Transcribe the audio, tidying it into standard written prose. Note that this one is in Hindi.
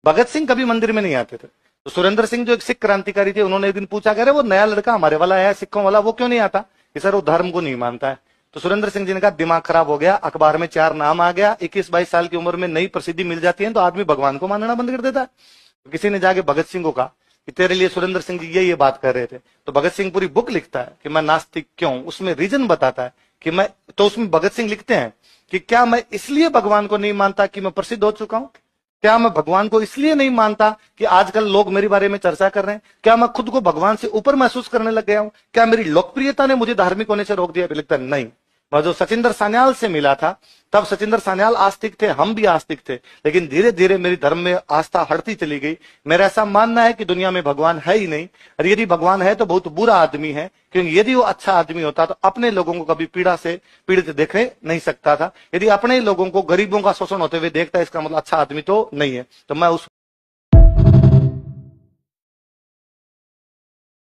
भगत सिंह कभी मंदिर में नहीं आते थे। तो सुरेंद्र सिंह जो एक सिख क्रांतिकारी थे, उन्होंने एक दिन पूछा, कह रहे वो नया लड़का हमारे वाला है सिखों वाला, वो क्यों नहीं आता? कि सर वो धर्म को नहीं मानता है। तो सुरेंद्र सिंह जी ने कहा दिमाग खराब हो गया, अखबार में 4 नाम आ गया, 21-22 साल की उम्र में नई प्रसिद्धि मिल जाती है तो आदमी भगवान को मानना बंद कर देता है। तो किसी ने जाके भगत सिंह को कहा कि तेरे लिए सुरेंद्र सिंह जी ये बात कर रहे थे। तो भगत सिंह पूरी बुक लिखता है कि मैं नास्तिक क्यों, उसमें रीजन बताता है कि मैं, तो उसमें भगत सिंह लिखते हैं कि क्या मैं इसलिए भगवान को नहीं मानता कि मैं प्रसिद्ध हो चुका हूं? क्या मैं भगवान को इसलिए नहीं मानता कि आजकल लोग मेरे बारे में चर्चा कर रहे हैं? क्या मैं खुद को भगवान से ऊपर महसूस करने लग गया हूं? क्या मेरी लोकप्रियता ने मुझे धार्मिक होने से रोक दिया? लिखता नहीं। मैं जो सचिंदर सान्याल से मिला था, तब सचिंदर सान्याल आस्तिक थे, हम भी आस्तिक थे, लेकिन धीरे धीरे मेरी धर्म में आस्था हटती चली गई। मेरा ऐसा मानना है कि दुनिया में भगवान है ही नहीं, और यदि भगवान है तो बहुत बुरा आदमी है, क्योंकि यदि वो अच्छा आदमी होता तो अपने लोगों को कभी पीड़ा से पीड़ित देखे नहीं सकता था। यदि अपने लोगों को, गरीबों का शोषण होते हुए देखता है, इसका मतलब अच्छा आदमी तो नहीं है। तो मैं उस